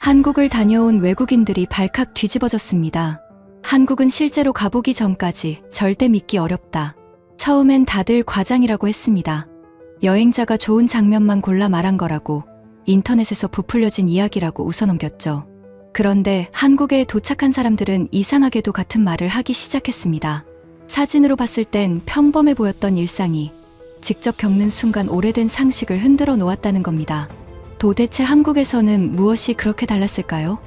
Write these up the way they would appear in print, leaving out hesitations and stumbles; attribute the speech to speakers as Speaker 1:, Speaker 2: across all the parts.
Speaker 1: 한국을 다녀온 외국인들이 발칵 뒤집어졌습니다. 한국은 실제로 가보기 전까지 절대 믿기 어렵다. 처음엔 다들 과장이라고 했습니다. 여행자가 좋은 장면만 골라 말한 거라고, 인터넷에서 부풀려진 이야기라고 웃어넘겼죠. 그런데 한국에 도착한 사람들은 이상하게도 같은 말을 하기 시작했습니다. 사진으로 봤을 땐 평범해 보였던 일상이 직접 겪는 순간 오래된 상식을 흔들어 놓았다는 겁니다. 도대체 한국에서는 무엇이 그렇게 달랐을까요?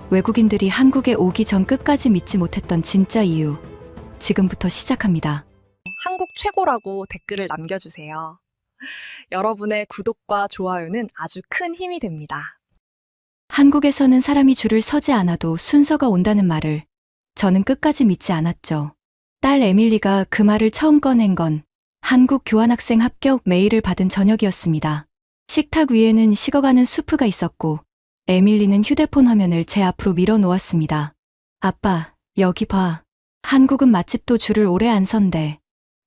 Speaker 1: 외국인들이 한국에 오기 전 끝까지 믿지 못했던 진짜 이유, 지금부터 시작합니다.
Speaker 2: 한국 최고라고 댓글을 남겨주세요. 여러분의 구독과 좋아요는 아주 큰 힘이 됩니다.
Speaker 1: 한국에서는 사람이 줄을 서지 않아도 순서가 온다는 말을 저는 끝까지 믿지 않았죠. 딸 에밀리가 그 말을 처음 꺼낸 건 한국 교환학생 합격 메일을 받은 저녁이었습니다. 식탁 위에는 식어가는 수프가 있었고 에밀리는 휴대폰 화면을 제 앞으로 밀어 놓았습니다. 아빠, 여기 봐. 한국은 맛집도 줄을 오래 안 선대.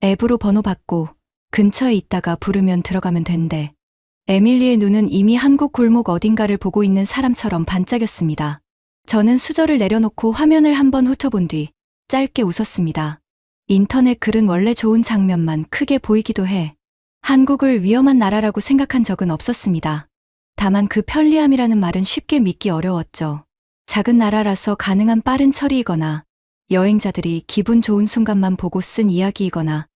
Speaker 1: 앱으로 번호 받고 근처에 있다가 부르면 들어가면 된대. 에밀리의 눈은 이미 한국 골목 어딘가를 보고 있는 사람처럼 반짝였습니다. 저는 수저를 내려놓고 화면을 한번 훑어본 뒤 짧게 웃었습니다. 인터넷 글은 원래 좋은 장면만 크게 보이기도 해. 한국을 위험한 나라라고 생각한 적은 없었습니다. 다만 그 편리함이라는 말은 쉽게 믿기 어려웠죠. 작은 나라라서 가능한 빠른 처리이거나 여행자들이 기분 좋은 순간만 보고 쓴 이야기이거나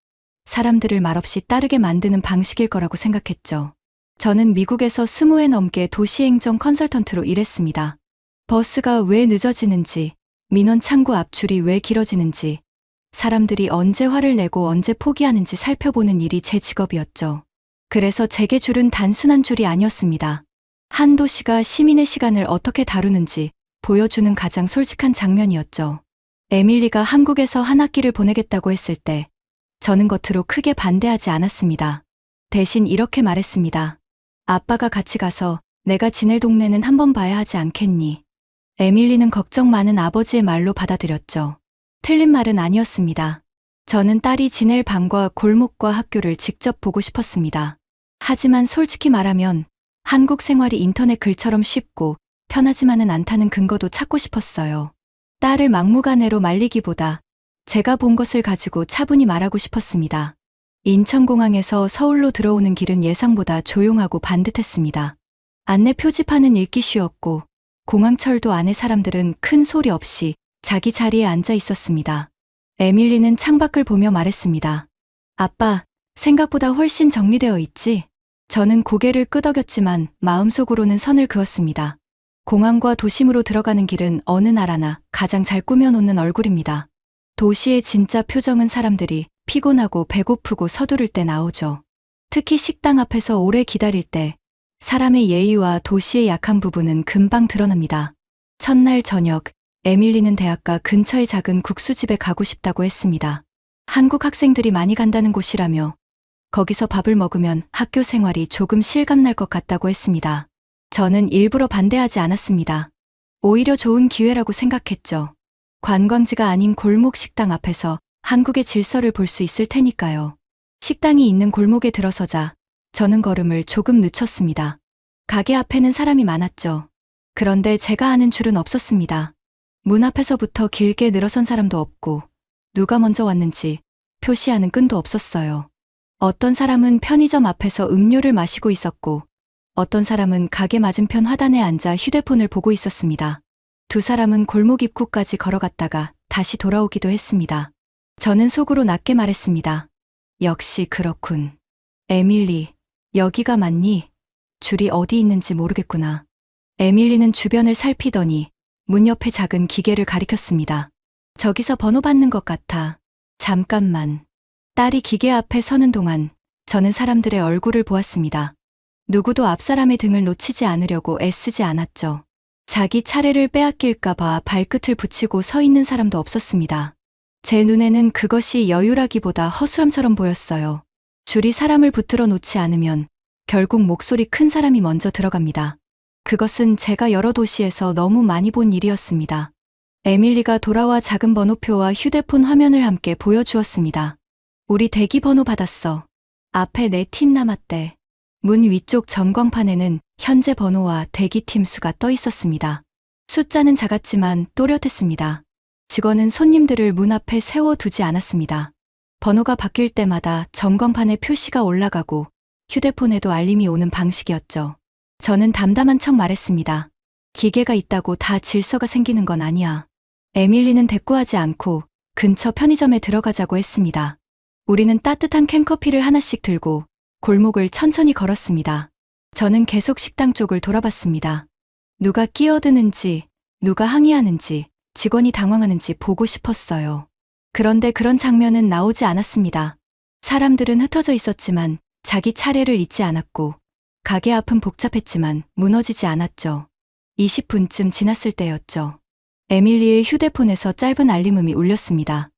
Speaker 1: 사람들을 말없이 따르게 만드는 방식일 거라고 생각했죠. 저는 미국에서 20회 넘게 도시행정 컨설턴트로 일했습니다. 버스가 왜 늦어지는지, 민원 창구 앞줄이 왜 길어지는지, 사람들이 언제 화를 내고 언제 포기하는지 살펴보는 일이 제 직업이었죠. 그래서 제게 줄은 단순한 줄이 아니었습니다. 한 도시가 시민의 시간을 어떻게 다루는지 보여주는 가장 솔직한 장면이었죠. 에밀리가 한국에서 한 학기를 보내겠다고 했을 때 저는 겉으로 크게 반대하지 않았습니다. 대신 이렇게 말했습니다. 아빠가 같이 가서 내가 지낼 동네는 한번 봐야 하지 않겠니? 에밀리는 걱정 많은 아버지의 말로 받아들였죠. 틀린 말은 아니었습니다. 저는 딸이 지낼 방과 골목과 학교를 직접 보고 싶었습니다. 하지만 솔직히 말하면 한국 생활이 인터넷 글처럼 쉽고 편하지만은 않다는 근거도 찾고 싶었어요. 딸을 막무가내로 말리기보다 제가 본 것을 가지고 차분히 말하고 싶었습니다. 인천공항에서 서울로 들어오는 길은 예상보다 조용하고 반듯했습니다. 안내 표지판은 읽기 쉬웠고 공항철도 안의 사람들은 큰 소리 없이 자기 자리에 앉아 있었습니다. 에밀리는 창밖을 보며 말했습니다. 아빠, 생각보다 훨씬 정리되어 있지? 저는 고개를 끄덕였지만 마음속으로는 선을 그었습니다. 공항과 도심으로 들어가는 길은 어느 나라나 가장 잘 꾸며놓는 얼굴입니다. 도시의 진짜 표정은 사람들이 피곤하고 배고프고 서두를 때 나오죠. 특히 식당 앞에서 오래 기다릴 때 사람의 예의와 도시의 약한 부분은 금방 드러납니다. 첫날 저녁, 에밀리는 대학가 근처의 작은 국수집에 가고 싶다고 했습니다. 한국 학생들이 많이 간다는 곳이라며 거기서 밥을 먹으면 학교 생활이 조금 실감날 것 같다고 했습니다. 저는 일부러 반대하지 않았습니다. 오히려 좋은 기회라고 생각했죠. 관광지가 아닌 골목 식당 앞에서 한국의 질서를 볼 수 있을 테니까요. 식당이 있는 골목에 들어서자 저는 걸음을 조금 늦췄습니다. 가게 앞에는 사람이 많았죠. 그런데 제가 아는 줄은 없었습니다. 문 앞에서부터 길게 늘어선 사람도 없고 누가 먼저 왔는지 표시하는 끈도 없었어요. 어떤 사람은 편의점 앞에서 음료를 마시고 있었고 어떤 사람은 가게 맞은편 화단에 앉아 휴대폰을 보고 있었습니다. 두 사람은 골목 입구까지 걸어갔다가 다시 돌아오기도 했습니다. 저는 속으로 낮게 말했습니다. 역시 그렇군. 에밀리, 여기가 맞니? 줄이 어디 있는지 모르겠구나. 에밀리는 주변을 살피더니 문 옆에 작은 기계를 가리켰습니다. 저기서 번호 받는 것 같아. 잠깐만. 딸이 기계 앞에 서는 동안 저는 사람들의 얼굴을 보았습니다. 누구도 앞사람의 등을 놓치지 않으려고 애쓰지 않았죠. 자기 차례를 빼앗길까봐 발끝을 붙이고 서 있는 사람도 없었습니다. 제 눈에는 그것이 여유라기보다 허술함처럼 보였어요. 줄이 사람을 붙들어 놓지 않으면 결국 목소리 큰 사람이 먼저 들어갑니다. 그것은 제가 여러 도시에서 너무 많이 본 일이었습니다. 에밀리가 돌아와 작은 번호표와 휴대폰 화면을 함께 보여주었습니다. 우리 대기 번호 받았어. 앞에 4팀 남았대. 문 위쪽 전광판에는 현재 번호와 대기팀 수가 떠 있었습니다. 숫자는 작았지만 또렷했습니다. 직원은 손님들을 문 앞에 세워두지 않았습니다. 번호가 바뀔 때마다 전광판에 표시가 올라가고 휴대폰에도 알림이 오는 방식이었죠. 저는 담담한 척 말했습니다. 기계가 있다고 다 질서가 생기는 건 아니야. 에밀리는 대꾸하지 않고 근처 편의점에 들어가자고 했습니다. 우리는 따뜻한 캔커피를 하나씩 들고 골목을 천천히 걸었습니다. 저는 계속 식당 쪽을 돌아봤습니다. 누가 끼어드는지, 누가 항의하는지, 직원이 당황하는지 보고 싶었어요. 그런데 그런 장면은 나오지 않았습니다. 사람들은 흩어져 있었지만 자기 차례를 잊지 않았고 가게 앞은 복잡했지만 무너지지 않았죠. 20분쯤 지났을 때였죠. 에밀리의 휴대폰에서 짧은 알림음이 울렸습니다.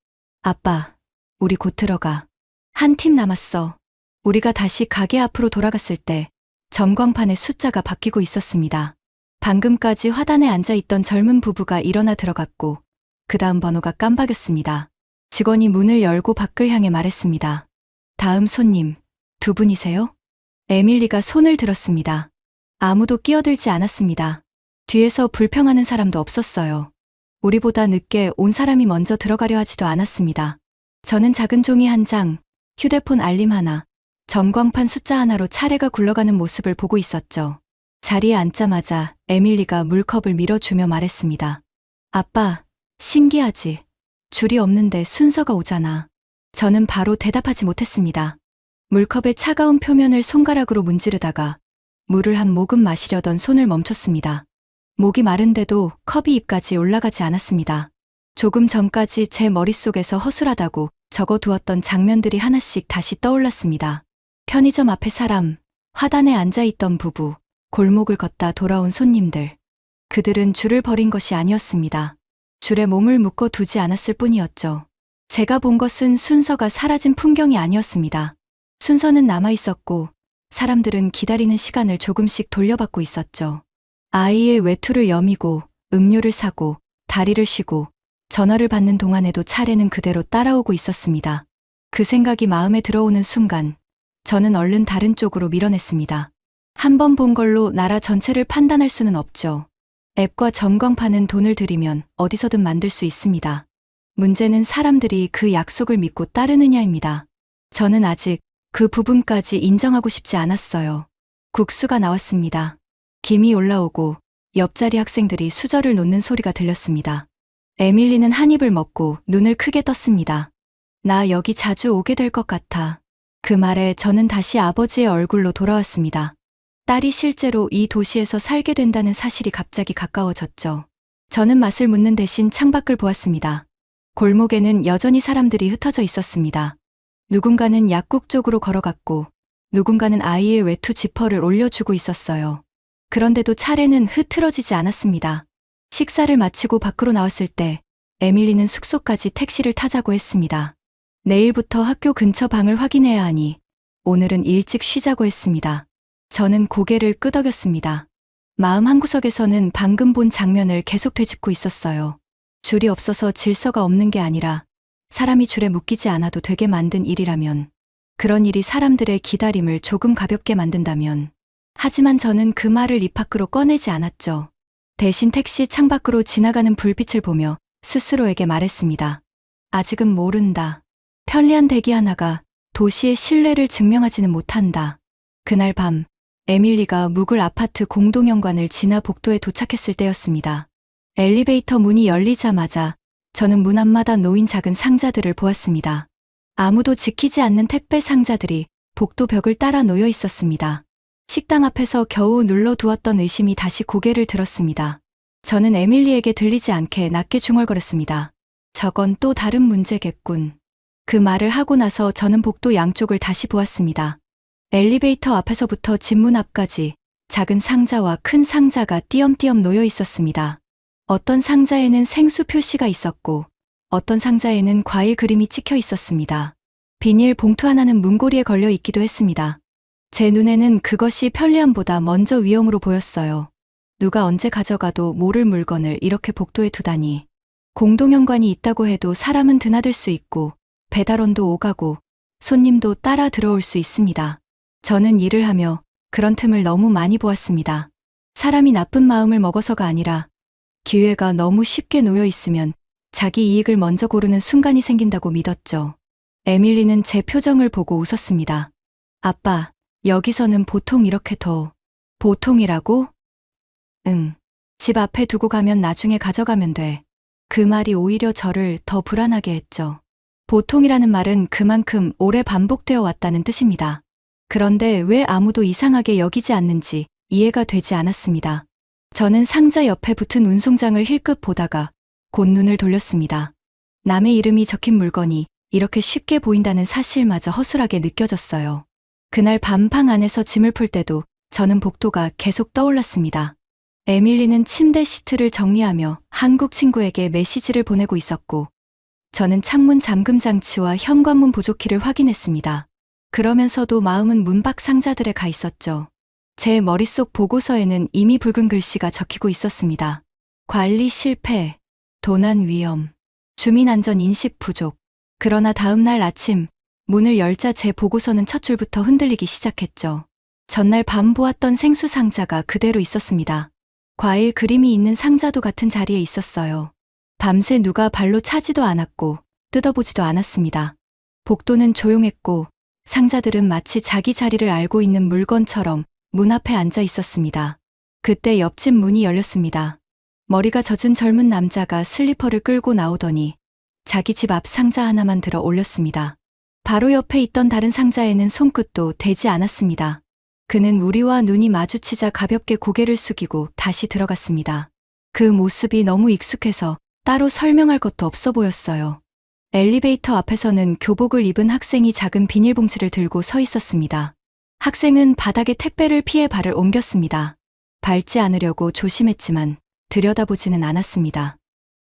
Speaker 1: 아빠, 우리 곧 들어가. 한 팀 남았어. 우리가 다시 가게 앞으로 돌아갔을 때 전광판의 숫자가 바뀌고 있었습니다. 방금까지 화단에 앉아있던 젊은 부부가 일어나 들어갔고 그 다음 번호가 깜박였습니다. 직원이 문을 열고 밖을 향해 말했습니다. 다음 손님, 두 분이세요? 에밀리가 손을 들었습니다. 아무도 끼어들지 않았습니다. 뒤에서 불평하는 사람도 없었어요. 우리보다 늦게 온 사람이 먼저 들어가려 하지도 않았습니다. 저는 작은 종이 한 장, 휴대폰 알림 하나, 전광판 숫자 하나로 차례가 굴러가는 모습을 보고 있었죠. 자리에 앉자마자 에밀리가 물컵을 밀어주며 말했습니다. 아빠, 신기하지? 줄이 없는데 순서가 오잖아. 저는 바로 대답하지 못했습니다. 물컵의 차가운 표면을 손가락으로 문지르다가 물을 한 모금 마시려던 손을 멈췄습니다. 목이 마른데도 컵이 입까지 올라가지 않았습니다. 조금 전까지 제 머릿속에서 허술하다고 적어두었던 장면들이 하나씩 다시 떠올랐습니다. 편의점 앞에 사람, 화단에 앉아있던 부부, 골목을 걷다 돌아온 손님들. 그들은 줄을 버린 것이 아니었습니다. 줄에 몸을 묶어 두지 않았을 뿐이었죠. 제가 본 것은 순서가 사라진 풍경이 아니었습니다. 순서는 남아있었고 사람들은 기다리는 시간을 조금씩 돌려받고 있었죠. 아이의 외투를 여미고 음료를 사고 다리를 쉬고 전화를 받는 동안에도 차례는 그대로 따라오고 있었습니다. 그 생각이 마음에 들어오는 순간 저는 얼른 다른 쪽으로 밀어냈습니다. 한 번 본 걸로 나라 전체를 판단할 수는 없죠. 앱과 전광판은 돈을 들이면 어디서든 만들 수 있습니다. 문제는 사람들이 그 약속을 믿고 따르느냐입니다. 저는 아직 그 부분까지 인정하고 싶지 않았어요. 국수가 나왔습니다. 김이 올라오고 옆자리 학생들이 수저를 놓는 소리가 들렸습니다. 에밀리는 한 입을 먹고 눈을 크게 떴습니다. 나 여기 자주 오게 될 것 같아. 그 말에 저는 다시 아버지의 얼굴로 돌아왔습니다. 딸이 실제로 이 도시에서 살게 된다는 사실이 갑자기 가까워졌죠. 저는 맛을 묻는 대신 창밖을 보았습니다. 골목에는 여전히 사람들이 흩어져 있었습니다. 누군가는 약국 쪽으로 걸어갔고 누군가는 아이의 외투 지퍼를 올려주고 있었어요. 그런데도 차례는 흐트러지지 않았습니다. 식사를 마치고 밖으로 나왔을 때 에밀리는 숙소까지 택시를 타자고 했습니다. 내일부터 학교 근처 방을 확인해야 하니 오늘은 일찍 쉬자고 했습니다. 저는 고개를 끄덕였습니다. 마음 한구석에서는 방금 본 장면을 계속 되짚고 있었어요. 줄이 없어서 질서가 없는 게 아니라 사람이 줄에 묶이지 않아도 되게 만든 일이라면, 그런 일이 사람들의 기다림을 조금 가볍게 만든다면. 하지만 저는 그 말을 입 밖으로 꺼내지 않았죠. 대신 택시 창밖으로 지나가는 불빛을 보며 스스로에게 말했습니다. 아직은 모른다. 편리한 대기 하나가 도시의 신뢰를 증명하지는 못한다. 그날 밤 에밀리가 묵을 아파트 공동연관을 지나 복도에 도착했을 때였습니다. 엘리베이터 문이 열리자마자 저는 문 앞마다 놓인 작은 상자들을 보았습니다. 아무도 지키지 않는 택배 상자들이 복도 벽을 따라 놓여 있었습니다. 식당 앞에서 겨우 눌러두었던 의심이 다시 고개를 들었습니다. 저는 에밀리에게 들리지 않게 낮게 중얼거렸습니다. 저건 또 다른 문제겠군. 그 말을 하고 나서 저는 복도 양쪽을 다시 보았습니다. 엘리베이터 앞에서부터 집문 앞까지 작은 상자와 큰 상자가 띄엄띄엄 놓여 있었습니다. 어떤 상자에는 생수 표시가 있었고 어떤 상자에는 과일 그림이 찍혀 있었습니다. 비닐 봉투 하나는 문고리에 걸려 있기도 했습니다. 제 눈에는 그것이 편리함보다 먼저 위험으로 보였어요. 누가 언제 가져가도 모를 물건을 이렇게 복도에 두다니. 공동연관이 있다고 해도 사람은 드나들 수 있고 배달원도 오가고 손님도 따라 들어올 수 있습니다. 저는 일을 하며 그런 틈을 너무 많이 보았습니다. 사람이 나쁜 마음을 먹어서가 아니라 기회가 너무 쉽게 놓여 있으면 자기 이익을 먼저 고르는 순간이 생긴다고 믿었죠. 에밀리는 제 표정을 보고 웃었습니다. 아빠, 여기서는 보통 이렇게 보통이라고? 응. 집 앞에 두고 가면 나중에 가져가면 돼. 그 말이 오히려 저를 더 불안하게 했죠. 보통이라는 말은 그만큼 오래 반복되어 왔다는 뜻입니다. 그런데 왜 아무도 이상하게 여기지 않는지 이해가 되지 않았습니다. 저는 상자 옆에 붙은 운송장을 힐끗 보다가 곧 눈을 돌렸습니다. 남의 이름이 적힌 물건이 이렇게 쉽게 보인다는 사실마저 허술하게 느껴졌어요. 그날 밤 방 안에서 짐을 풀 때도 저는 복도가 계속 떠올랐습니다. 에밀리는 침대 시트를 정리하며 한국 친구에게 메시지를 보내고 있었고, 저는 창문 잠금 장치와 현관문 보조키를 확인했습니다. 그러면서도 마음은 문밖 상자들에 가 있었죠. 제 머릿속 보고서에는 이미 붉은 글씨가 적히고 있었습니다. 관리 실패, 도난 위험, 주민 안전 인식 부족. 그러나 다음 날 아침 문을 열자 제 보고서는 첫 줄부터 흔들리기 시작했죠. 전날 밤 보았던 생수 상자가 그대로 있었습니다. 과일 그림이 있는 상자도 같은 자리에 있었어요. 밤새 누가 발로 차지도 않았고 뜯어보지도 않았습니다. 복도는 조용했고 상자들은 마치 자기 자리를 알고 있는 물건처럼 문 앞에 앉아 있었습니다. 그때 옆집 문이 열렸습니다. 머리가 젖은 젊은 남자가 슬리퍼를 끌고 나오더니 자기 집 앞 상자 하나만 들어 올렸습니다. 바로 옆에 있던 다른 상자에는 손끝도 대지 않았습니다. 그는 우리와 눈이 마주치자 가볍게 고개를 숙이고 다시 들어갔습니다. 그 모습이 너무 익숙해서 따로 설명할 것도 없어 보였어요. 엘리베이터 앞에서는 교복을 입은 학생이 작은 비닐봉지를 들고 서 있었습니다. 학생은 바닥에 택배를 피해 발을 옮겼습니다. 밟지 않으려고 조심했지만 들여다보지는 않았습니다.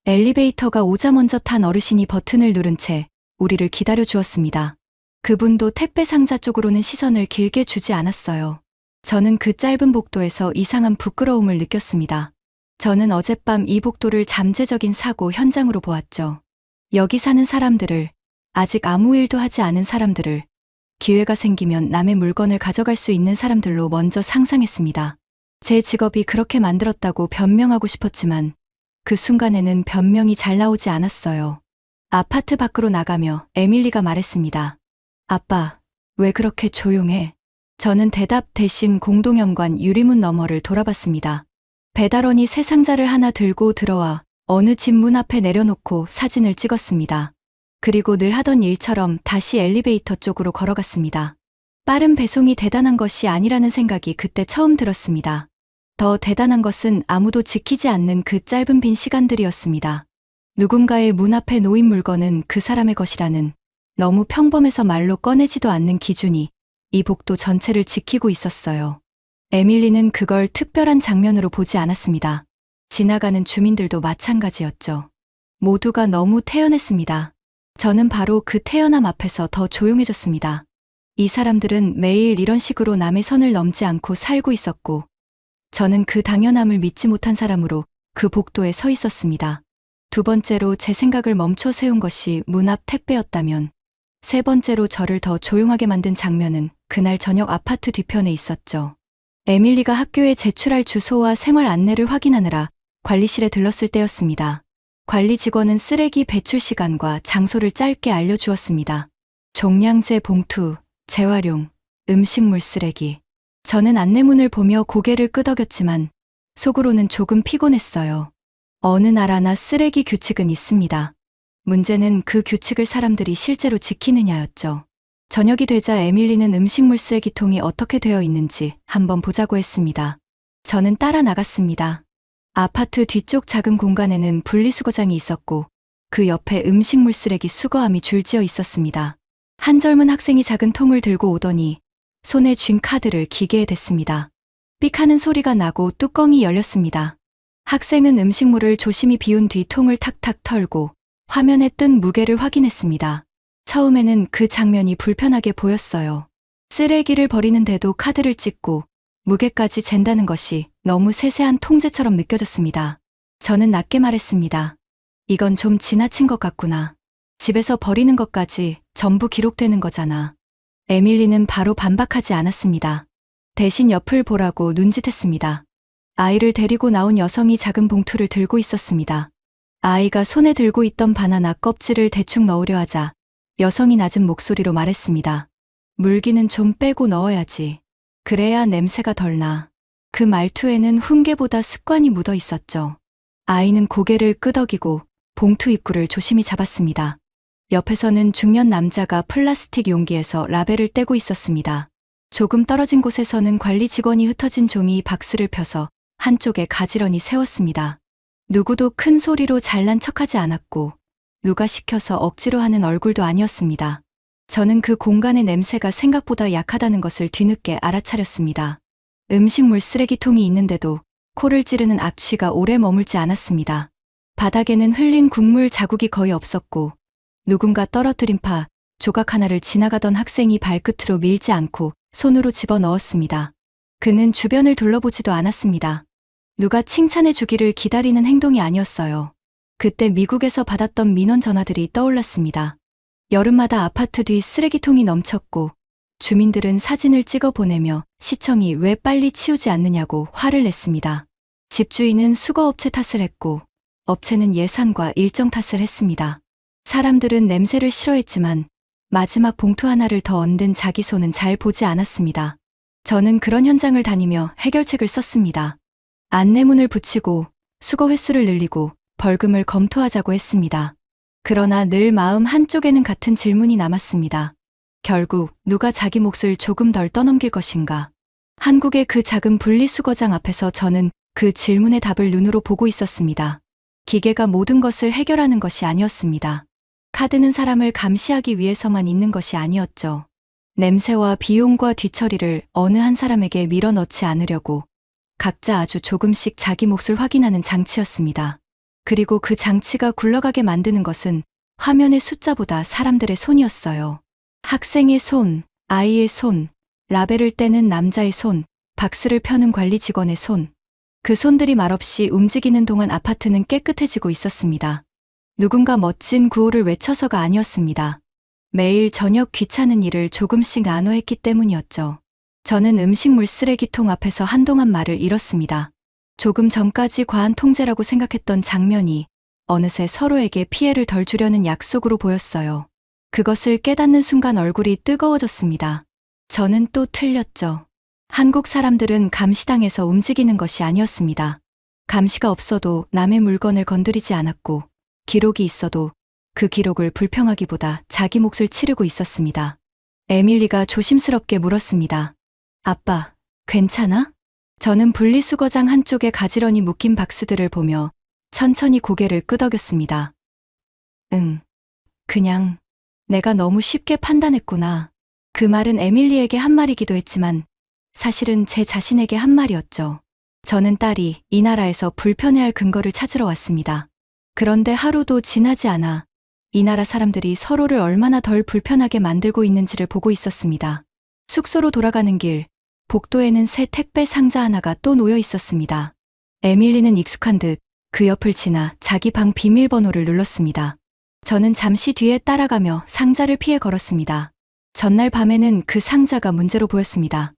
Speaker 1: 엘리베이터가 오자 먼저 탄 어르신이 버튼을 누른 채 우리를 기다려 주었습니다. 그분도 택배 상자 쪽으로는 시선을 길게 주지 않았어요. 저는 그 짧은 복도에서 이상한 부끄러움을 느꼈습니다. 저는 어젯밤 이 복도를 잠재적인 사고 현장으로 보았죠. 여기 사는 사람들을, 아직 아무 일도 하지 않은 사람들을, 기회가 생기면 남의 물건을 가져갈 수 있는 사람들로 먼저 상상했습니다. 제 직업이 그렇게 만들었다고 변명하고 싶었지만 그 순간에는 변명이 잘 나오지 않았어요. 아파트 밖으로 나가며 에밀리가 말했습니다. 아빠, 왜 그렇게 조용해? 저는 대답 대신 공동현관 유리문 너머를 돌아봤습니다. 배달원이 새 상자를 하나 들고 들어와 어느 집 문 앞에 내려놓고 사진을 찍었습니다. 그리고 늘 하던 일처럼 다시 엘리베이터 쪽으로 걸어갔습니다. 빠른 배송이 대단한 것이 아니라는 생각이 그때 처음 들었습니다. 더 대단한 것은 아무도 지키지 않는 그 짧은 빈 시간들이었습니다. 누군가의 문 앞에 놓인 물건은 그 사람의 것이라는 너무 평범해서 말로 꺼내지도 않는 기준이 이 복도 전체를 지키고 있었어요. 에밀리는 그걸 특별한 장면으로 보지 않았습니다. 지나가는 주민들도 마찬가지였죠. 모두가 너무 태연했습니다. 저는 바로 그 태연함 앞에서 더 조용해졌습니다. 이 사람들은 매일 이런 식으로 남의 선을 넘지 않고 살고 있었고, 저는 그 당연함을 믿지 못한 사람으로 그 복도에 서 있었습니다. 두 번째로 제 생각을 멈춰 세운 것이 문 앞 택배였다면, 세 번째로 저를 더 조용하게 만든 장면은 그날 저녁 아파트 뒤편에 있었죠. 에밀리가 학교에 제출할 주소와 생활 안내를 확인하느라 관리실에 들렀을 때였습니다. 관리 직원은 쓰레기 배출 시간과 장소를 짧게 알려주었습니다. 종량제 봉투, 재활용, 음식물 쓰레기. 저는 안내문을 보며 고개를 끄덕였지만 속으로는 조금 피곤했어요. 어느 나라나 쓰레기 규칙은 있습니다. 문제는 그 규칙을 사람들이 실제로 지키느냐였죠. 저녁이 되자 에밀리는 음식물 쓰레기통이 어떻게 되어 있는지 한번 보자고 했습니다. 저는 따라 나갔습니다. 아파트 뒤쪽 작은 공간에는 분리수거장이 있었고 그 옆에 음식물 쓰레기 수거함이 줄지어 있었습니다. 한 젊은 학생이 작은 통을 들고 오더니 손에 쥔 카드를 기계에 댔습니다. 삑 하는 소리가 나고 뚜껑이 열렸습니다. 학생은 음식물을 조심히 비운 뒤 통을 탁탁 털고 화면에 뜬 무게를 확인했습니다. 처음에는 그 장면이 불편하게 보였어요. 쓰레기를 버리는데도 카드를 찍고 무게까지 잰다는 것이 너무 세세한 통제처럼 느껴졌습니다. 저는 낮게 말했습니다. 이건 좀 지나친 것 같구나. 집에서 버리는 것까지 전부 기록되는 거잖아. 에밀리는 바로 반박하지 않았습니다. 대신 옆을 보라고 눈짓했습니다. 아이를 데리고 나온 여성이 작은 봉투를 들고 있었습니다. 아이가 손에 들고 있던 바나나 껍질을 대충 넣으려 하자 여성이 낮은 목소리로 말했습니다. 물기는 좀 빼고 넣어야지. 그래야 냄새가 덜 나. 그 말투에는 훈계보다 습관이 묻어 있었죠. 아이는 고개를 끄덕이고 봉투 입구를 조심히 잡았습니다. 옆에서는 중년 남자가 플라스틱 용기에서 라벨을 떼고 있었습니다. 조금 떨어진 곳에서는 관리 직원이 흩어진 종이 박스를 펴서 한쪽에 가지런히 세웠습니다. 누구도 큰 소리로 잘난 척하지 않았고 누가 시켜서 억지로 하는 얼굴도 아니었습니다. 저는 그 공간의 냄새가 생각보다 약하다는 것을 뒤늦게 알아차렸습니다. 음식물 쓰레기통이 있는데도 코를 찌르는 악취가 오래 머물지 않았습니다. 바닥에는 흘린 국물 자국이 거의 없었고 누군가 떨어뜨린 파 조각 하나를 지나가던 학생이 발끝으로 밀지 않고 손으로 집어 넣었습니다. 그는 주변을 둘러보지도 않았습니다. 누가 칭찬해 주기를 기다리는 행동이 아니었어요. 그때 미국에서 받았던 민원 전화들이 떠올랐습니다. 여름마다 아파트 뒤 쓰레기통이 넘쳤고 주민들은 사진을 찍어 보내며 시청이 왜 빨리 치우지 않느냐고 화를 냈습니다. 집주인은 수거업체 탓을 했고 업체는 예산과 일정 탓을 했습니다. 사람들은 냄새를 싫어했지만 마지막 봉투 하나를 더 얹은 자기 손은 잘 보지 않았습니다. 저는 그런 현장을 다니며 해결책을 썼습니다. 안내문을 붙이고 수거 횟수를 늘리고 벌금을 검토하자고 했습니다. 그러나 늘 마음 한쪽에는 같은 질문이 남았습니다. 결국 누가 자기 몫을 조금 덜 떠넘길 것인가? 한국의 그 작은 분리수거장 앞에서 저는 그 질문의 답을 눈으로 보고 있었습니다. 기계가 모든 것을 해결하는 것이 아니었습니다. 카드는 사람을 감시하기 위해서만 있는 것이 아니었죠. 냄새와 비용과 뒤처리를 어느 한 사람에게 밀어넣지 않으려고 각자 아주 조금씩 자기 몫을 확인하는 장치였습니다. 그리고 그 장치가 굴러가게 만드는 것은 화면의 숫자보다 사람들의 손이었어요. 학생의 손, 아이의 손, 라벨을 떼는 남자의 손, 박스를 펴는 관리 직원의 손. 그 손들이 말없이 움직이는 동안 아파트는 깨끗해지고 있었습니다. 누군가 멋진 구호를 외쳐서가 아니었습니다. 매일 저녁 귀찮은 일을 조금씩 나눠 했기 때문이었죠. 저는 음식물 쓰레기통 앞에서 한동안 말을 잃었습니다. 조금 전까지 과한 통제라고 생각했던 장면이 어느새 서로에게 피해를 덜 주려는 약속으로 보였어요. 그것을 깨닫는 순간 얼굴이 뜨거워졌습니다. 저는 또 틀렸죠. 한국 사람들은 감시당해서 움직이는 것이 아니었습니다. 감시가 없어도 남의 물건을 건드리지 않았고 기록이 있어도 그 기록을 불평하기보다 자기 몫을 치르고 있었습니다. 에밀리가 조심스럽게 물었습니다. 아빠, 괜찮아? 저는 분리수거장 한쪽에 가지런히 묶인 박스들을 보며 천천히 고개를 끄덕였습니다. 응. 그냥 내가 너무 쉽게 판단했구나. 그 말은 에밀리에게 한 말이기도 했지만 사실은 제 자신에게 한 말이었죠. 저는 딸이 이 나라에서 불편해할 근거를 찾으러 왔습니다. 그런데 하루도 지나지 않아 이 나라 사람들이 서로를 얼마나 덜 불편하게 만들고 있는지를 보고 있었습니다. 숙소로 돌아가는 길, 복도에는 새 택배 상자 하나가 또 놓여 있었습니다. 에밀리는 익숙한 듯 그 옆을 지나 자기 방 비밀번호를 눌렀습니다. 저는 잠시 뒤에 따라가며 상자를 피해 걸었습니다. 전날 밤에는 그 상자가 문제로 보였습니다.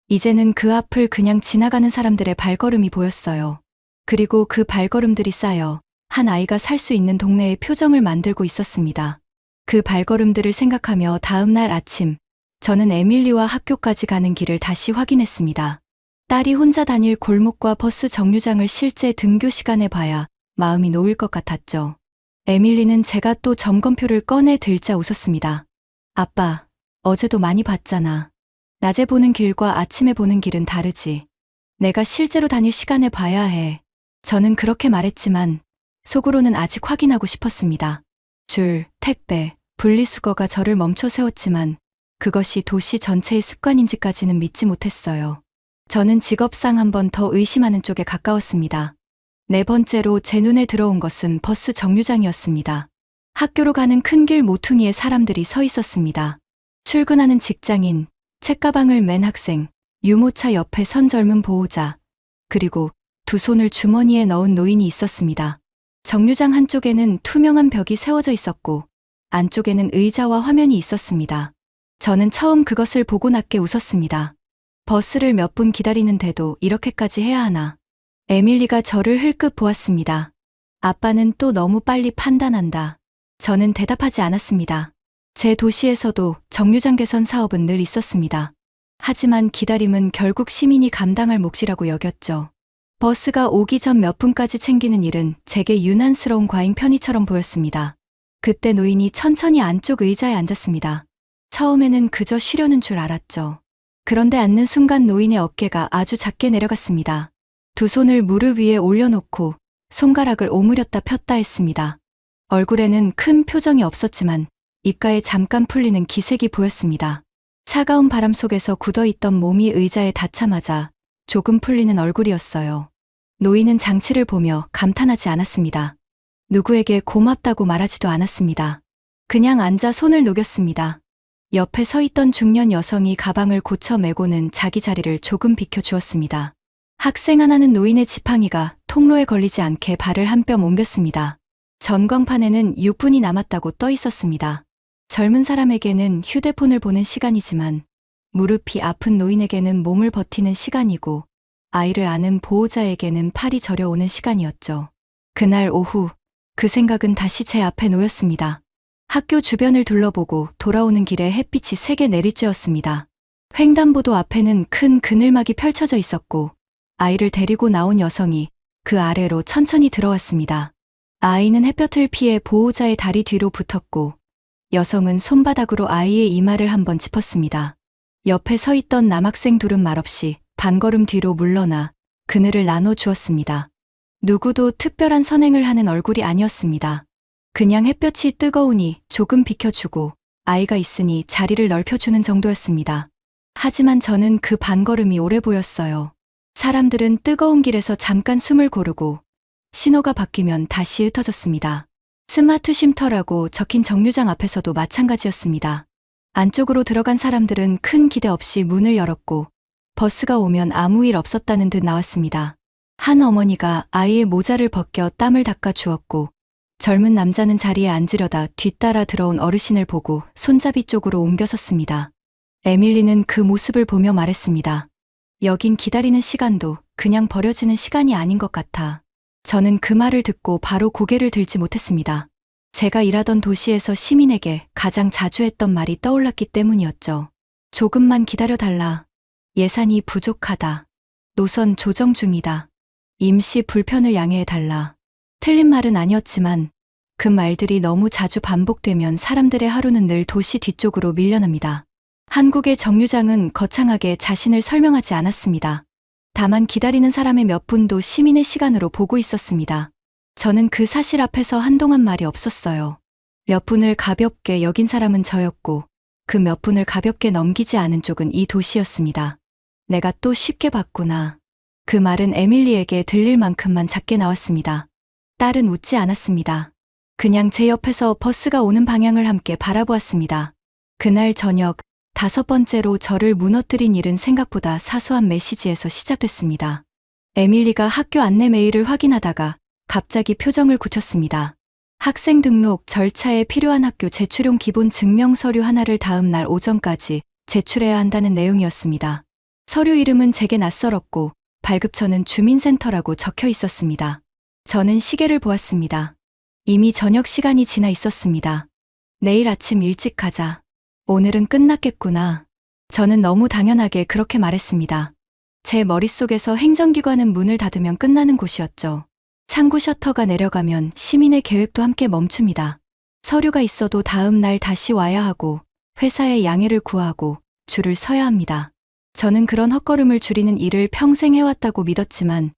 Speaker 1: 이제는 그 앞을 그냥 지나가는 사람들의 발걸음이 보였어요. 그리고 그 발걸음들이 쌓여 한 아이가 살 수 있는 동네의 표정을 만들고 있었습니다. 그 발걸음들을 생각하며 다음 날 아침, 저는 에밀리와 학교까지 가는 길을 다시 확인했습니다. 딸이 혼자 다닐 골목과 버스 정류장을 실제 등교 시간에 봐야 마음이 놓일 것 같았죠. 에밀리는 제가 또 점검표를 꺼내 들자 웃었습니다. 아빠, 어제도 많이 봤잖아. 낮에 보는 길과 아침에 보는 길은 다르지. 내가 실제로 다닐 시간에 봐야 해. 저는 그렇게 말했지만 속으로는 아직 확인하고 싶었습니다. 줄, 택배, 분리수거가 저를 멈춰 세웠지만 그것이 도시 전체의 습관인지까지는 믿지 못했어요. 저는 직업상 한 번 더 의심하는 쪽에 가까웠습니다. 네 번째로 제 눈에 들어온 것은 버스 정류장이었습니다. 학교로 가는 큰 길 모퉁이에 사람들이 서 있었습니다. 출근하는 직장인, 책가방을 맨 학생, 유모차 옆에 선 젊은 보호자, 그리고 두 손을 주머니에 넣은 노인이 있었습니다. 정류장 한쪽에는 투명한 벽이 세워져 있었고 안쪽에는 의자와 화면이 있었습니다. 저는 처음 그것을 보고 낮게 웃었습니다. 버스를 몇 분 기다리는데도 이렇게까지 해야 하나. 에밀리가 저를 흘끗 보았습니다. 아빠는 또 너무 빨리 판단한다. 저는 대답하지 않았습니다. 제 도시에서도 정류장 개선 사업은 늘 있었습니다. 하지만 기다림은 결국 시민이 감당할 몫이라고 여겼죠. 버스가 오기 전 몇 분까지 챙기는 일은 제게 유난스러운 과잉 편의처럼 보였습니다. 그때 노인이 천천히 안쪽 의자에 앉았습니다. 처음에는 그저 쉬려는 줄 알았죠. 그런데 앉는 순간 노인의 어깨가 아주 작게 내려갔습니다. 두 손을 무릎 위에 올려놓고 손가락을 오므렸다 폈다 했습니다. 얼굴에는 큰 표정이 없었지만 입가에 잠깐 풀리는 기색이 보였습니다. 차가운 바람 속에서 굳어있던 몸이 의자에 닿자마자 조금 풀리는 얼굴이었어요. 노인은 장치를 보며 감탄하지 않았습니다. 누구에게 고맙다고 말하지도 않았습니다. 그냥 앉아 손을 녹였습니다. 옆에 서 있던 중년 여성이 가방을 고쳐 메고는 자기 자리를 조금 비켜주었습니다. 학생 하나는 노인의 지팡이가 통로에 걸리지 않게 발을 한 뼘 옮겼습니다. 전광판에는 6분이 남았다고 떠 있었습니다. 젊은 사람에게는 휴대폰을 보는 시간이지만 무릎이 아픈 노인에게는 몸을 버티는 시간이고 아이를 아는 보호자에게는 팔이 저려오는 시간이었죠. 그날 오후 그 생각은 다시 제 앞에 놓였습니다. 학교 주변을 둘러보고 돌아오는 길에 햇빛이 세게 내리쬐었습니다. 횡단보도 앞에는 큰 그늘막이 펼쳐져 있었고 아이를 데리고 나온 여성이 그 아래로 천천히 들어왔습니다. 아이는 햇볕을 피해 보호자의 다리 뒤로 붙었고 여성은 손바닥으로 아이의 이마를 한번 짚었습니다. 옆에 서 있던 남학생 둘은 말없이 반걸음 뒤로 물러나 그늘을 나눠주었습니다. 누구도 특별한 선행을 하는 얼굴이 아니었습니다. 그냥 햇볕이 뜨거우니 조금 비켜주고 아이가 있으니 자리를 넓혀주는 정도였습니다. 하지만 저는 그 반걸음이 오래 보였어요. 사람들은 뜨거운 길에서 잠깐 숨을 고르고 신호가 바뀌면 다시 흩어졌습니다. 스마트 쉼터라고 적힌 정류장 앞에서도 마찬가지였습니다. 안쪽으로 들어간 사람들은 큰 기대 없이 문을 열었고 버스가 오면 아무 일 없었다는 듯 나왔습니다. 한 어머니가 아이의 모자를 벗겨 땀을 닦아 주었고 젊은 남자는 자리에 앉으려다 뒤따라 들어온 어르신을 보고 손잡이 쪽으로 옮겨섰습니다. 에밀리는 그 모습을 보며 말했습니다. 여긴 기다리는 시간도 그냥 버려지는 시간이 아닌 것 같아. 저는 그 말을 듣고 바로 고개를 들지 못했습니다. 제가 일하던 도시에서 시민에게 가장 자주 했던 말이 떠올랐기 때문이었죠. 조금만 기다려달라. 예산이 부족하다. 노선 조정 중이다. 임시 불편을 양해해달라. 틀린 말은 아니었지만 그 말들이 너무 자주 반복되면 사람들의 하루는 늘 도시 뒤쪽으로 밀려납니다. 한국의 정류장은 거창하게 자신을 설명하지 않았습니다. 다만 기다리는 사람의 몇 분도 시민의 시간으로 보고 있었습니다. 저는 그 사실 앞에서 한동안 말이 없었어요. 몇 분을 가볍게 여긴 사람은 저였고 그 몇 분을 가볍게 넘기지 않은 쪽은 이 도시였습니다. 내가 또 쉽게 봤구나. 그 말은 에밀리에게 들릴 만큼만 작게 나왔습니다. 딸은 웃지 않았습니다. 그냥 제 옆에서 버스가 오는 방향을 함께 바라보았습니다. 그날 저녁 5번째로 저를 무너뜨린 일은 생각보다 사소한 메시지에서 시작됐습니다. 에밀리가 학교 안내 메일을 확인하다가 갑자기 표정을 굳혔습니다. 학생 등록 절차에 필요한 학교 제출용 기본 증명 서류 하나를 다음 날 오전까지 제출해야 한다는 내용이었습니다. 서류 이름은 제게 낯설었고 발급처는 주민센터라고 적혀 있었습니다. 저는 시계를 보았습니다. 이미 저녁 시간이 지나 있었습니다. 내일 아침 일찍 가자. 오늘은 끝났겠구나. 저는 너무 당연하게 그렇게 말했습니다. 제 머릿속에서 행정기관은 문을 닫으면 끝나는 곳이었죠. 창구 셔터가 내려가면 시민의 계획도 함께 멈춥니다. 서류가 있어도 다음 날 다시 와야 하고 회사에 양해를 구하고 줄을 서야 합니다. 저는 그런 헛걸음을 줄이는 일을 평생 해왔다고 믿었지만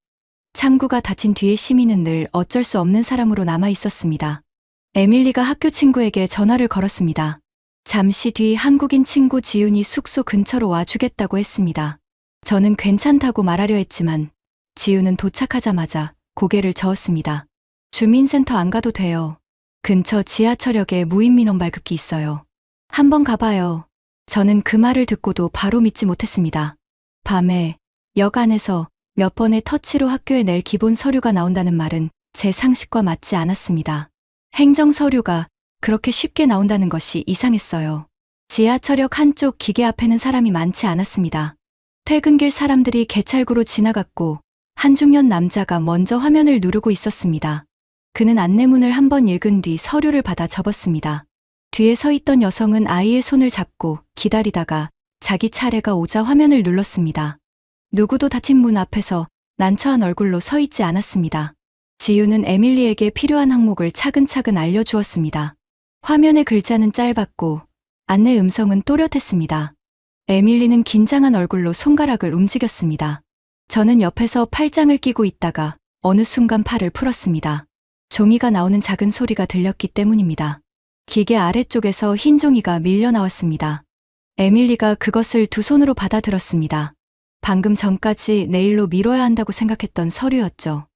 Speaker 1: 창구가 닫힌 뒤에 시민은 늘 어쩔 수 없는 사람으로 남아 있었습니다. 에밀리가 학교 친구에게 전화를 걸었습니다. 잠시 뒤 한국인 친구 지윤이 숙소 근처로 와주겠다고 했습니다. 저는 괜찮다고 말하려 했지만 지윤은 도착하자마자 고개를 저었습니다. 주민센터 안 가도 돼요. 근처 지하철역에 무인민원 발급기 있어요. 한번 가봐요. 저는 그 말을 듣고도 바로 믿지 못했습니다. 밤에 역 안에서 몇 번의 터치로 학교에 낼 기본 서류가 나온다는 말은 제 상식과 맞지 않았습니다. 행정 서류가 그렇게 쉽게 나온다는 것이 이상했어요. 지하철역 한쪽 기계 앞에는 사람이 많지 않았습니다. 퇴근길 사람들이 개찰구로 지나갔고 한중년 남자가 먼저 화면을 누르고 있었습니다. 그는 안내문을 한번 읽은 뒤 서류를 받아 접었습니다. 뒤에 서 있던 여성은 아이의 손을 잡고 기다리다가 자기 차례가 오자 화면을 눌렀습니다. 누구도 닫힌 문 앞에서 난처한 얼굴로 서 있지 않았습니다. 지유는 에밀리에게 필요한 항목을 차근차근 알려주었습니다. 화면의 글자는 짧았고 안내 음성은 또렷했습니다. 에밀리는 긴장한 얼굴로 손가락을 움직였습니다. 저는 옆에서 팔짱을 끼고 있다가 어느 순간 팔을 풀었습니다. 종이가 나오는 작은 소리가 들렸기 때문입니다. 기계 아래쪽에서 흰 종이가 밀려 나왔습니다. 에밀리가 그것을 두 손으로 받아들었습니다. 방금 전까지 내일로 미뤄야 한다고 생각했던 서류였죠.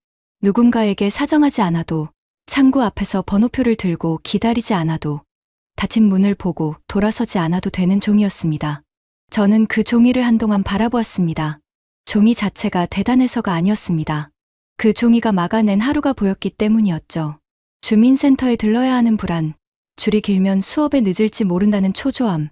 Speaker 1: 누군가에게 사정하지 않아도, 창구 앞에서 번호표를 들고 기다리지 않아도, 닫힌 문을 보고 돌아서지 않아도 되는 종이였습니다. 저는 그 종이를 한동안 바라보았습니다. 종이 자체가 대단해서가 아니었습니다. 그 종이가 막아낸 하루가 보였기 때문이었죠. 주민센터에 들러야 하는 불안, 줄이 길면 수업에 늦을지 모른다는 초조함,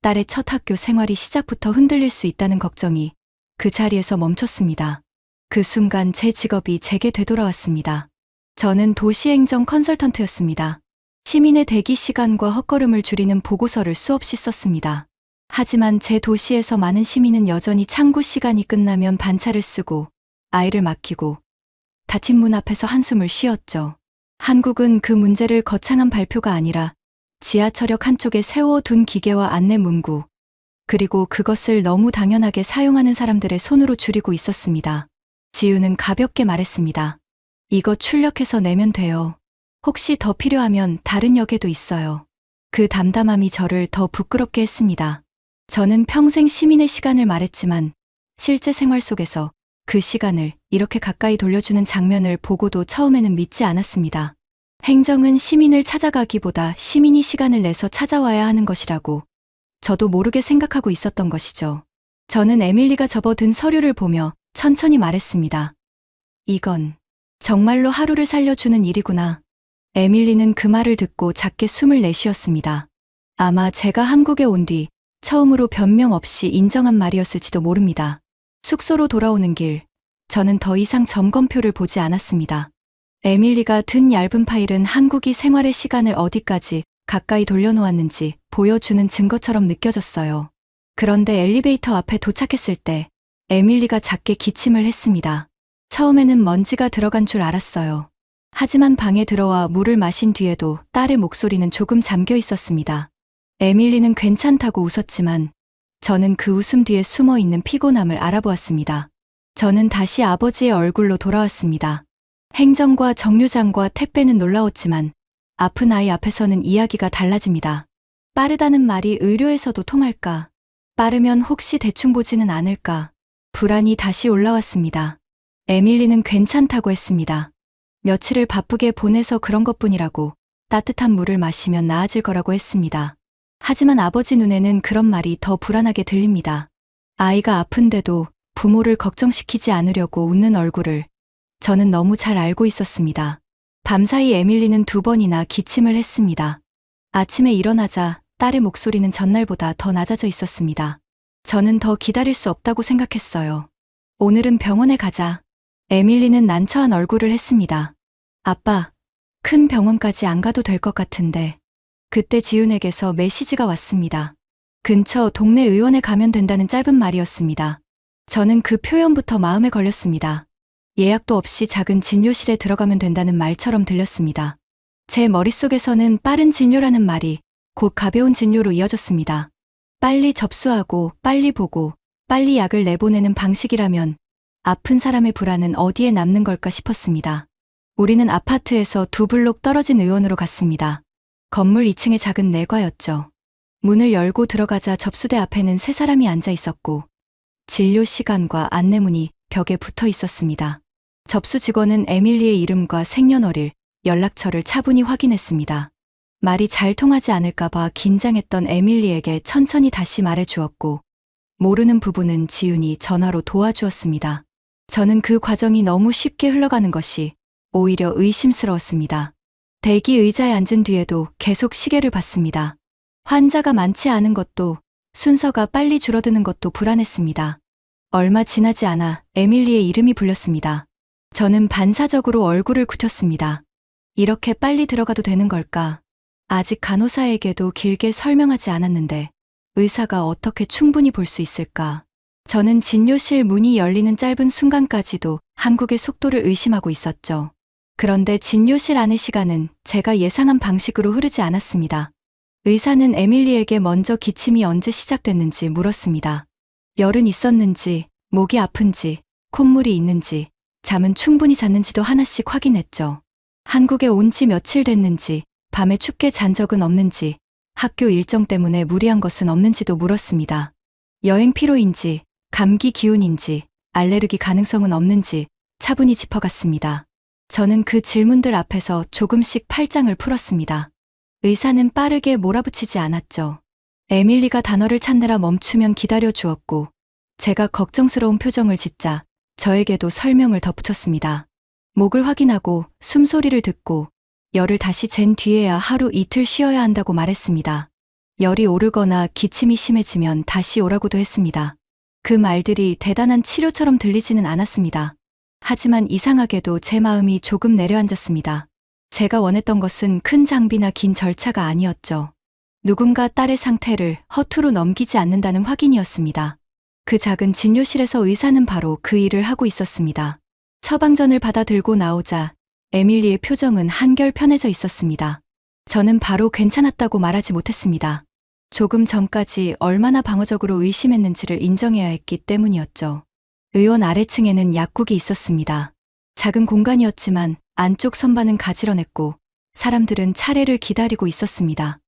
Speaker 1: 딸의 첫 학교 생활이 시작부터 흔들릴 수 있다는 걱정이 그 자리에서 멈췄습니다. 그 순간 제 직업이 제게 되돌아왔습니다. 저는 도시행정 컨설턴트였습니다. 시민의 대기 시간과 헛걸음을 줄이는 보고서를 수없이 썼습니다. 하지만 제 도시에서 많은 시민은 여전히 창구 시간이 끝나면 반차를 쓰고 아이를 맡기고 닫힌 문 앞에서 한숨을 쉬었죠. 한국은 그 문제를 거창한 발표가 아니라 지하철역 한쪽에 세워둔 기계와 안내 문구, 그리고 그것을 너무 당연하게 사용하는 사람들의 손으로 줄이고 있었습니다. 지우는 가볍게 말했습니다. 이거 출력해서 내면 돼요. 혹시 더 필요하면 다른 역에도 있어요. 그 담담함이 저를 더 부끄럽게 했습니다. 저는 평생 시민의 시간을 말했지만 실제 생활 속에서 그 시간을 이렇게 가까이 돌려주는 장면을 보고도 처음에는 믿지 않았습니다. 행정은 시민을 찾아가기보다 시민이 시간을 내서 찾아와야 하는 것이라고 저도 모르게 생각하고 있었던 것이죠. 저는 에밀리가 접어든 서류를 보며 천천히 말했습니다. 이건 정말로 하루를 살려주는 일이구나. 에밀리는 그 말을 듣고 작게 숨을 내쉬었습니다. 아마 제가 한국에 온 뒤 처음으로 변명 없이 인정한 말이었을지도 모릅니다. 숙소로 돌아오는 길, 저는 더 이상 점검표를 보지 않았습니다. 에밀리가 든 얇은 파일은 한국이 생활의 시간을 어디까지 가까이 돌려놓았는지 보여주는 증거처럼 느껴졌어요. 그런데 엘리베이터 앞에 도착했을 때 에밀리가 작게 기침을 했습니다. 처음에는 먼지가 들어간 줄 알았어요. 하지만 방에 들어와 물을 마신 뒤에도 딸의 목소리는 조금 잠겨 있었습니다. 에밀리는 괜찮다고 웃었지만 저는 그 웃음 뒤에 숨어 있는 피곤함을 알아보았습니다. 저는 다시 아버지의 얼굴로 돌아왔습니다. 행정과 정류장과 택배는 놀라웠지만 아픈 아이 앞에서는 이야기가 달라집니다. 빠르다는 말이 의료에서도 통할까? 빠르면 혹시 대충 보지는 않을까? 불안이 다시 올라왔습니다. 에밀리는 괜찮다고 했습니다. 며칠을 바쁘게 보내서 그런 것뿐이라고, 따뜻한 물을 마시면 나아질 거라고 했습니다. 하지만 아버지 눈에는 그런 말이 더 불안하게 들립니다. 아이가 아픈데도 부모를 걱정시키지 않으려고 웃는 얼굴을 저는 너무 잘 알고 있었습니다. 밤사이 에밀리는 2번이나 기침을 했습니다. 아침에 일어나자 딸의 목소리는 전날보다 더 낮아져 있었습니다. 저는 더 기다릴 수 없다고 생각했어요. 오늘은 병원에 가자. 에밀리는 난처한 얼굴을 했습니다. 아빠, 큰 병원까지 안 가도 될 것 같은데. 그때 지훈에게서 메시지가 왔습니다. 근처 동네 의원에 가면 된다는 짧은 말이었습니다. 저는 그 표현부터 마음에 걸렸습니다. 예약도 없이 작은 진료실에 들어가면 된다는 말처럼 들렸습니다. 제 머릿속에서는 빠른 진료라는 말이 곧 가벼운 진료로 이어졌습니다. 빨리 접수하고 빨리 보고 빨리 약을 내보내는 방식이라면 아픈 사람의 불안은 어디에 남는 걸까 싶었습니다. 우리는 아파트에서 2블록 떨어진 의원으로 갔습니다. 건물 2층의 작은 내과였죠. 문을 열고 들어가자 접수대 앞에는 3사람이 앉아 있었고 진료 시간과 안내문이 벽에 붙어 있었습니다. 접수 직원은 에밀리의 이름과 생년월일, 연락처를 차분히 확인했습니다. 말이 잘 통하지 않을까봐 긴장했던 에밀리에게 천천히 다시 말해주었고 모르는 부분은 지훈이 전화로 도와주었습니다. 저는 그 과정이 너무 쉽게 흘러가는 것이 오히려 의심스러웠습니다. 대기 의자에 앉은 뒤에도 계속 시계를 봤습니다. 환자가 많지 않은 것도 순서가 빨리 줄어드는 것도 불안했습니다. 얼마 지나지 않아 에밀리의 이름이 불렸습니다. 저는 반사적으로 얼굴을 굽혔습니다. 이렇게 빨리 들어가도 되는 걸까? 아직 간호사에게도 길게 설명하지 않았는데 의사가 어떻게 충분히 볼 수 있을까? 저는 진료실 문이 열리는 짧은 순간까지도 한국의 속도를 의심하고 있었죠. 그런데 진료실 안의 시간은 제가 예상한 방식으로 흐르지 않았습니다. 의사는 에밀리에게 먼저 기침이 언제 시작됐는지 물었습니다. 열은 있었는지, 목이 아픈지, 콧물이 있는지, 잠은 충분히 잤는지도 하나씩 확인했죠. 한국에 온 지 며칠 됐는지, 밤에 춥게 잔 적은 없는지, 학교 일정 때문에 무리한 것은 없는지도 물었습니다. 여행 피로인지, 감기 기운인지, 알레르기 가능성은 없는지 차분히 짚어갔습니다. 저는 그 질문들 앞에서 조금씩 팔짱을 풀었습니다. 의사는 빠르게 몰아붙이지 않았죠. 에밀리가 단어를 찾느라 멈추면 기다려 주었고, 제가 걱정스러운 표정을 짓자 저에게도 설명을 덧붙였습니다. 목을 확인하고 숨소리를 듣고 열을 다시 잰 뒤에야 하루 이틀 쉬어야 한다고 말했습니다. 열이 오르거나 기침이 심해지면 다시 오라고도 했습니다. 그 말들이 대단한 치료처럼 들리지는 않았습니다. 하지만 이상하게도 제 마음이 조금 내려앉았습니다. 제가 원했던 것은 큰 장비나 긴 절차가 아니었죠. 누군가 딸의 상태를 허투루 넘기지 않는다는 확인이었습니다. 그 작은 진료실에서 의사는 바로 그 일을 하고 있었습니다. 처방전을 받아 들고 나오자 에밀리의 표정은 한결 편해져 있었습니다. 저는 바로 괜찮았다고 말하지 못했습니다. 조금 전까지 얼마나 방어적으로 의심했는지를 인정해야 했기 때문이었죠. 의원 아래층에는 약국이 있었습니다. 작은 공간이었지만 안쪽 선반은 가지런했고 사람들은 차례를 기다리고 있었습니다.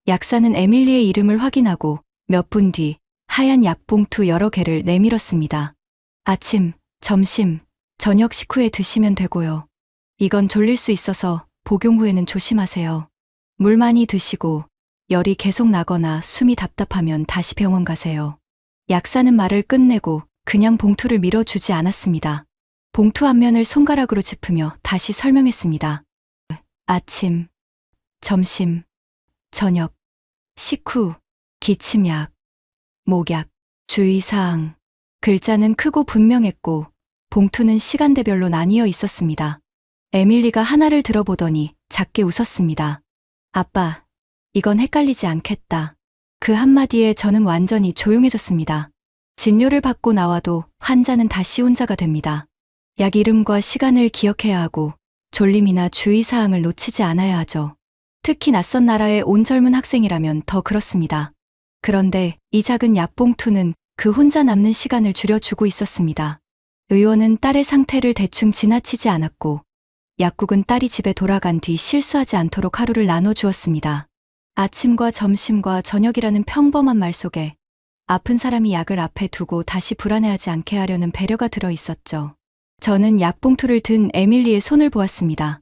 Speaker 1: 약사는 에밀리의 이름을 확인하고 몇 분 뒤 하얀 약봉투 여러 개를 내밀었습니다. 아침, 점심, 저녁 식후에 드시면 되고요. 이건 졸릴 수 있어서 복용 후에는 조심하세요. 물 많이 드시고 열이 계속 나거나 숨이 답답하면 다시 병원 가세요. 약사는 말을 끝내고 그냥 봉투를 밀어주지 않았습니다. 봉투 앞면을 손가락으로 짚으며 다시 설명했습니다. 아침, 점심, 저녁, 식후, 기침약, 목약, 주의사항. 글자는 크고 분명했고 봉투는 시간대별로 나뉘어 있었습니다. 에밀리가 하나를 들어보더니 작게 웃었습니다. 아빠, 이건 헷갈리지 않겠다. 그 한마디에 저는 완전히 조용해졌습니다. 진료를 받고 나와도 환자는 다시 혼자가 됩니다. 약 이름과 시간을 기억해야 하고 졸림이나 주의사항을 놓치지 않아야 하죠. 특히 낯선 나라에 온 젊은 학생이라면 더 그렇습니다. 그런데 이 작은 약봉투는 그 혼자 남는 시간을 줄여주고 있었습니다. 의원은 딸의 상태를 대충 지나치지 않았고 약국은 딸이 집에 돌아간 뒤 실수하지 않도록 하루를 나눠주었습니다. 아침과 점심과 저녁이라는 평범한 말 속에 아픈 사람이 약을 앞에 두고 다시 불안해하지 않게 하려는 배려가 들어 있었죠. 저는 약봉투를 든 에밀리의 손을 보았습니다.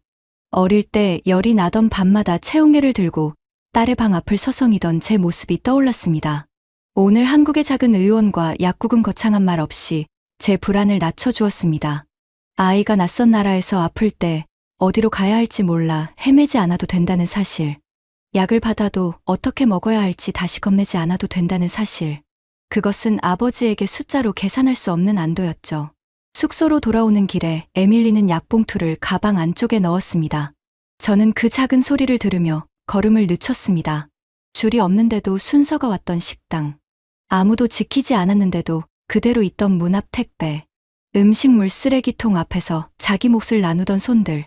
Speaker 1: 어릴 때 열이 나던 밤마다 체온계를 들고 딸의 방 앞을 서성이던 제 모습이 떠올랐습니다. 오늘 한국의 작은 의원과 약국은 거창한 말 없이 제 불안을 낮춰주었습니다. 아이가 낯선 나라에서 아플 때 어디로 가야 할지 몰라 헤매지 않아도 된다는 사실. 약을 받아도 어떻게 먹어야 할지 다시 겁내지 않아도 된다는 사실. 그것은 아버지에게 숫자로 계산할 수 없는 안도였죠. 숙소로 돌아오는 길에 에밀리는 약봉투를 가방 안쪽에 넣었습니다. 저는 그 작은 소리를 들으며 걸음을 늦췄습니다. 줄이 없는데도 순서가 왔던 식당. 아무도 지키지 않았는데도 그대로 있던 문 앞 택배. 음식물 쓰레기통 앞에서 자기 몫을 나누던 손들.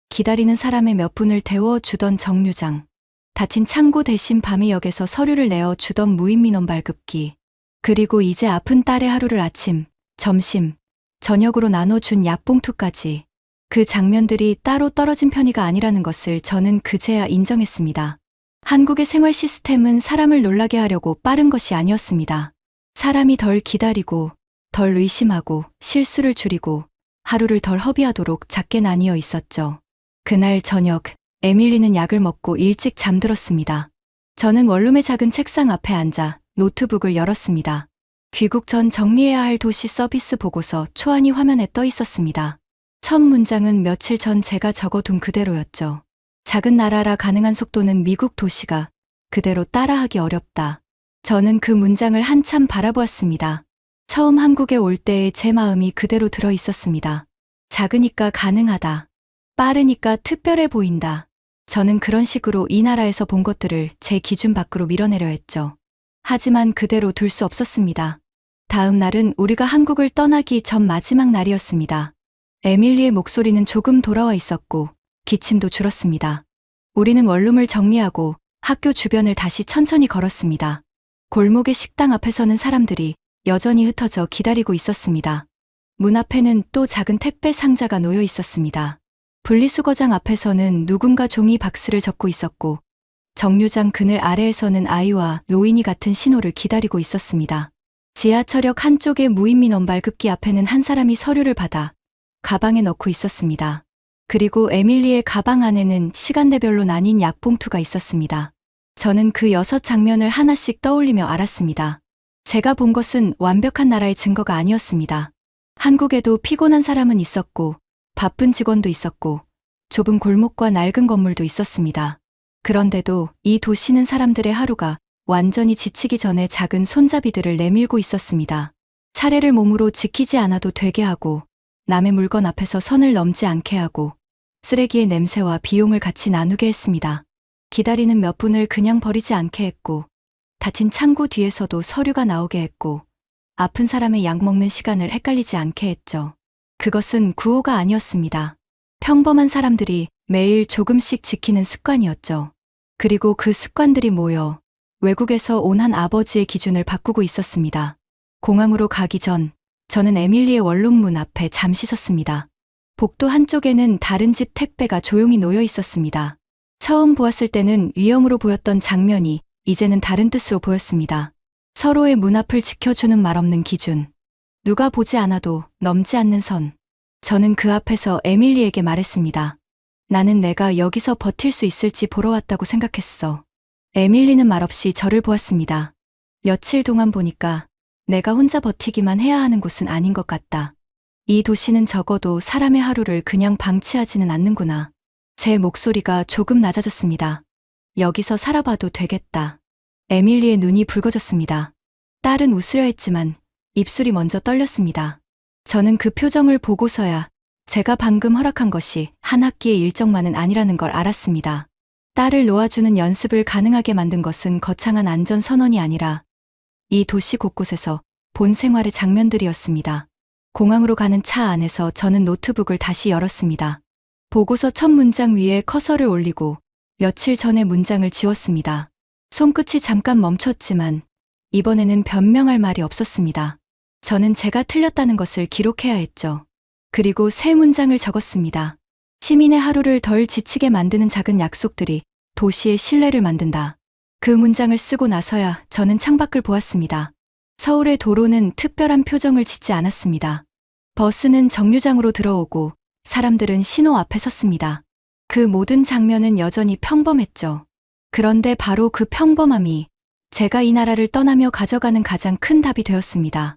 Speaker 1: 기다리는 사람의 몇 분을 데워주던 정류장. 닫힌 창고 대신 밤의 역에서 서류를 내어주던 무인민원 발급기. 그리고 이제 아픈 딸의 하루를 아침, 점심, 저녁으로 나눠준 약봉투까지. 그 장면들이 따로 떨어진 편의가 아니라는 것을 저는 그제야 인정했습니다. 한국의 생활 시스템은 사람을 놀라게 하려고 빠른 것이 아니었습니다. 사람이 덜 기다리고, 덜 의심하고, 실수를 줄이고, 하루를 덜 허비하도록 작게 나뉘어 있었죠. 그날 저녁, 에밀리는 약을 먹고 일찍 잠들었습니다. 저는 원룸의 작은 책상 앞에 앉아 노트북을 열었습니다. 귀국 전 정리해야 할 도시 서비스 보고서 초안이 화면에 떠 있었습니다. 첫 문장은 며칠 전 제가 적어둔 그대로였죠. 작은 나라라 가능한 속도는 미국 도시가 그대로 따라하기 어렵다. 저는 그 문장을 한참 바라보았습니다. 처음 한국에 올 때의 제 마음이 그대로 들어 있었습니다. 작으니까 가능하다. 빠르니까 특별해 보인다. 저는 그런 식으로 이 나라에서 본 것들을 제 기준 밖으로 밀어내려 했죠. 하지만 그대로 둘 수 없었습니다. 다음 날은 우리가 한국을 떠나기 전 마지막 날이었습니다. 에밀리의 목소리는 조금 돌아와 있었고 기침도 줄었습니다. 우리는 원룸을 정리하고 학교 주변을 다시 천천히 걸었습니다. 골목의 식당 앞에 서는 사람들이 여전히 흩어져 기다리고 있었습니다. 문 앞에는 또 작은 택배 상자가 놓여 있었습니다. 분리수거장 앞에서는 누군가 종이 박스를 접고 있었고 정류장 그늘 아래에서는 아이와 노인이 같은 신호를 기다리고 있었습니다. 지하철역 한쪽의 무인민원 발급기 앞에는 한 사람이 서류를 받아 가방에 넣고 있었습니다. 그리고 에밀리의 가방 안에는 시간대별로 나뉜 약봉투가 있었습니다. 저는 그 6장면을 하나씩 떠올리며 알았습니다. 제가 본 것은 완벽한 나라의 증거가 아니었습니다. 한국에도 피곤한 사람은 있었고 바쁜 직원도 있었고 좁은 골목과 낡은 건물도 있었습니다. 그런데도 이 도시는 사람들의 하루가 완전히 지치기 전에 작은 손잡이들을 내밀고 있었습니다. 차례를 몸으로 지키지 않아도 되게 하고 남의 물건 앞에서 선을 넘지 않게 하고 쓰레기의 냄새와 비용을 같이 나누게 했습니다. 기다리는 몇 분을 그냥 버리지 않게 했고 닫힌 창구 뒤에서도 서류가 나오게 했고 아픈 사람의 약 먹는 시간을 헷갈리지 않게 했죠. 그것은 구호가 아니었습니다. 평범한 사람들이 매일 조금씩 지키는 습관이었죠. 그리고 그 습관들이 모여 외국에서 온 한 아버지의 기준을 바꾸고 있었습니다. 공항으로 가기 전 저는 에밀리의 원룸 문 앞에 잠시 섰습니다. 복도 한쪽에는 다른 집 택배가 조용히 놓여 있었습니다. 처음 보았을 때는 위험으로 보였던 장면이 이제는 다른 뜻으로 보였습니다. 서로의 문 앞을 지켜주는 말없는 기준. 누가 보지 않아도 넘지 않는 선. 저는 그 앞에서 에밀리에게 말했습니다. 나는 내가 여기서 버틸 수 있을지 보러 왔다고 생각했어. 에밀리는 말없이 저를 보았습니다. 며칠 동안 보니까 내가 혼자 버티기만 해야 하는 곳은 아닌 것 같다. 이 도시는 적어도 사람의 하루를 그냥 방치하지는 않는구나. 제 목소리가 조금 낮아졌습니다. 여기서 살아봐도 되겠다. 에밀리의 눈이 붉어졌습니다. 딸은 웃으려 했지만 입술이 먼저 떨렸습니다. 저는 그 표정을 보고서야 제가 방금 허락한 것이 한 학기의 일정만은 아니라는 걸 알았습니다. 딸을 놓아주는 연습을 가능하게 만든 것은 거창한 안전선언이 아니라 이 도시 곳곳에서 본 생활의 장면들이었습니다. 공항으로 가는 차 안에서 저는 노트북을 다시 열었습니다. 보고서 첫 문장 위에 커서를 올리고 며칠 전의 문장을 지웠습니다. 손끝이 잠깐 멈췄지만 이번에는 변명할 말이 없었습니다. 저는 제가 틀렸다는 것을 기록해야 했죠. 그리고 새 문장을 적었습니다. 시민의 하루를 덜 지치게 만드는 작은 약속들이 도시의 신뢰를 만든다. 그 문장을 쓰고 나서야 저는 창밖을 보았습니다. 서울의 도로는 특별한 표정을 짓지 않았습니다. 버스는 정류장으로 들어오고 사람들은 신호 앞에 섰습니다. 그 모든 장면은 여전히 평범했죠. 그런데 바로 그 평범함이 제가 이 나라를 떠나며 가져가는 가장 큰 답이 되었습니다.